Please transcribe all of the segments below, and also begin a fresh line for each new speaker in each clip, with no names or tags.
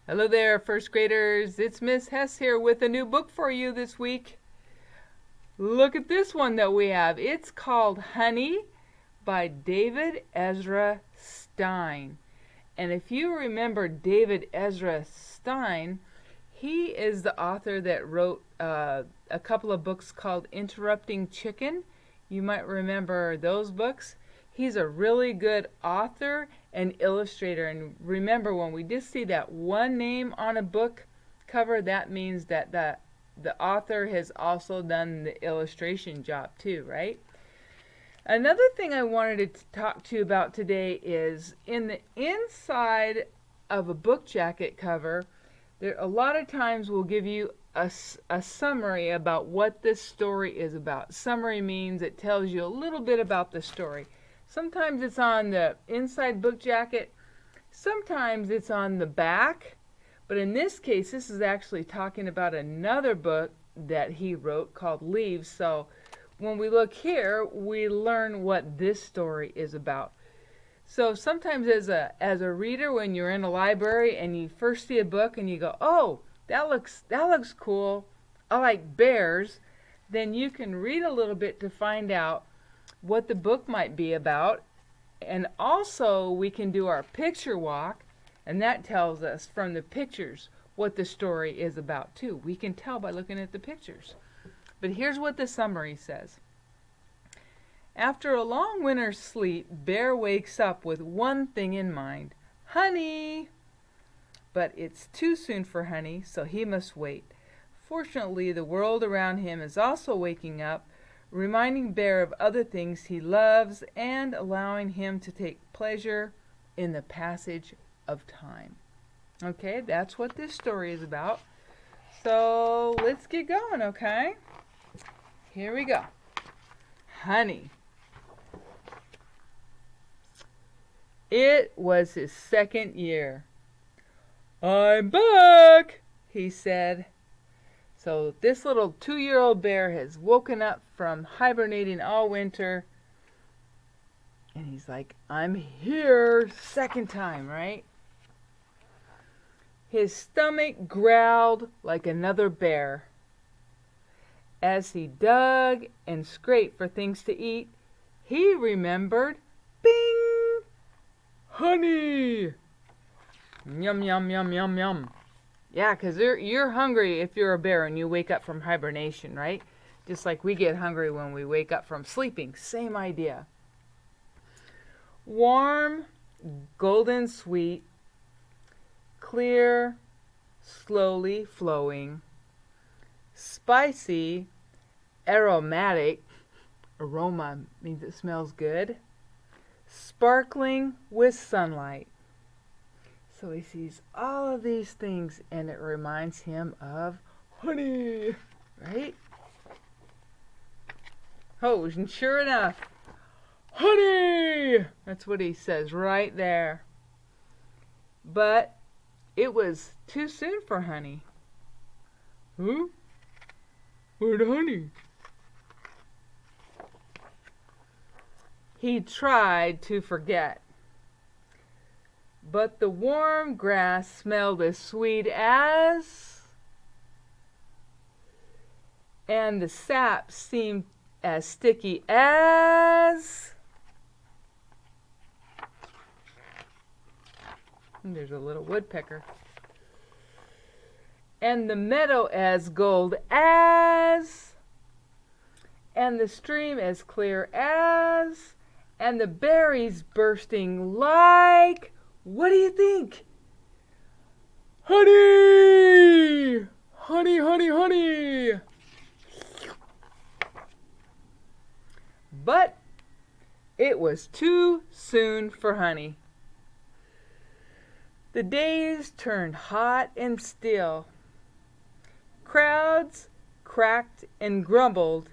Hello there, first graders. It's Miss Hess here with a new book for you this week. Look at this one that we have. It's called Honey by David Ezra Stein. And if you remember David Ezra Stein, he is the author that wrote a couple of books called Interrupting Chicken. You might remember those books. He's a really good author and illustrator. And remember, when we just see that one name on a book cover, that means that the author has also done the illustration job too, right? Another thing I wanted to talk to you about today is in the inside of a book jacket cover, there a lot of times will give you a summary about what this story is about. Summary means it tells you a little bit about the story. Sometimes it's on the inside book jacket, sometimes it's on the back, but in this case, this is actually talking about another book that he wrote called Leaves. So when we look here, we learn what this story is about. So sometimes as a reader, when you're in a library and you first see a book and you go, "Oh, that looks cool. I like bears," then you can read a little bit to find out what the book might be about. And also we can do our picture walk, and that tells us from the pictures what the story is about too. We can tell by looking at the pictures. But here's what the summary says. After a long winter's sleep, Bear wakes up with one thing in mind: honey! But it's too soon for honey, so he must wait. Fortunately, the world around him is also waking up, reminding Bear of other things he loves and allowing him to take pleasure in the passage of time. Okay, that's what this story is about. So let's get going, okay? Here we go. Honey. It was his second year. "I'm back," he said. So this little 2-year-old bear has woken up from hibernating all winter, and he's like, "I'm here, second time," right? His stomach growled like another bear. As he dug and scraped for things to eat, he remembered, bing, honey. Yum, yum, yum, yum, yum. Yeah, because you're hungry if you're a bear and you wake up from hibernation, right? Just like we get hungry when we wake up from sleeping. Same idea. Warm, golden sweet, clear, slowly flowing, spicy, aromatic, aroma means it smells good, sparkling with sunlight. So he sees all of these things and it reminds him of honey, right? Oh, and sure enough, honey! That's what he says right there. But it was too soon for honey. Huh? Where'd honey? He tried to forget. But the warm grass smelled as sweet as, and the sap seemed as sticky as, there's a little woodpecker, and the meadow as gold as, and the stream as clear as, and the berries bursting like, what do you think? Honey! Honey, honey, honey! But it was too soon for honey. The days turned hot and still. Crowds cracked and grumbled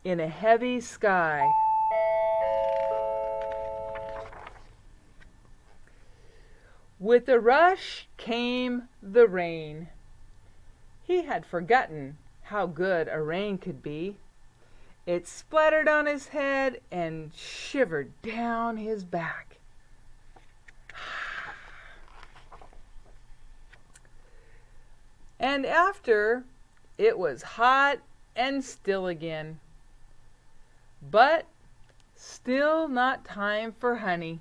in a heavy sky. With a rush came the rain. He had forgotten how good a rain could be. It splattered on his head and shivered down his back. And after, it was hot and still again. But still not time for honey.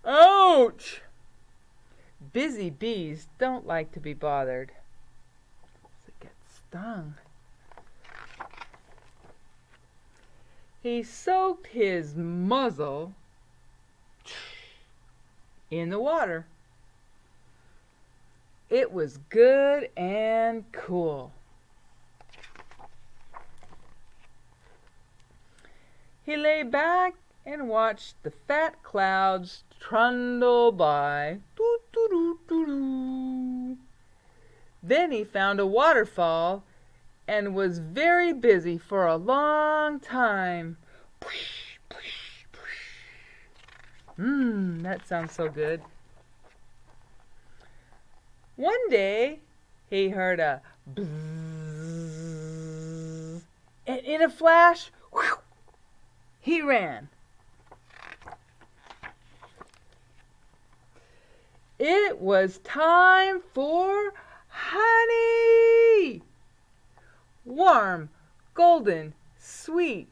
Ouch! Busy bees don't like to be bothered. So get stung. He soaked his muzzle in the water. It was good and cool. He lay back and watched the fat clouds trundle by. Doo, doo, doo, doo, doo. Then he found a waterfall and was very busy for a long time. That sounds so good. One day he heard a bzzz, and in a flash, whew, he ran. It was time for honey! Warm, golden, sweet,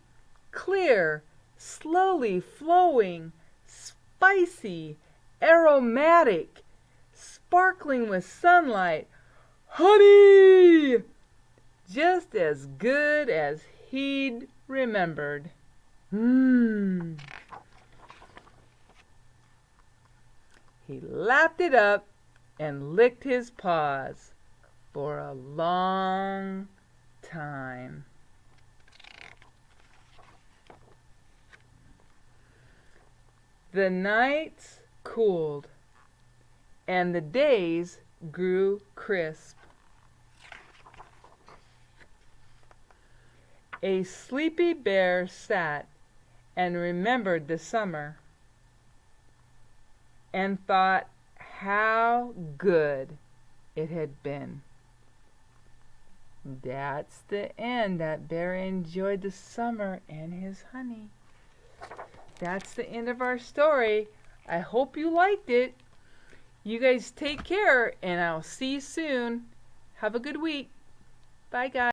clear, slowly flowing, spicy, aromatic, sparkling with sunlight. Honey! Just as good as he'd remembered. He lapped it up and licked his paws for a long time. The nights cooled and the days grew crisp. A sleepy bear sat and remembered the summer and thought how good it had been. That's the end. That bear enjoyed the summer and his honey. That's the end of our story. I hope you liked it. You guys take care, and I'll see you soon. Have a good week. Bye, guys.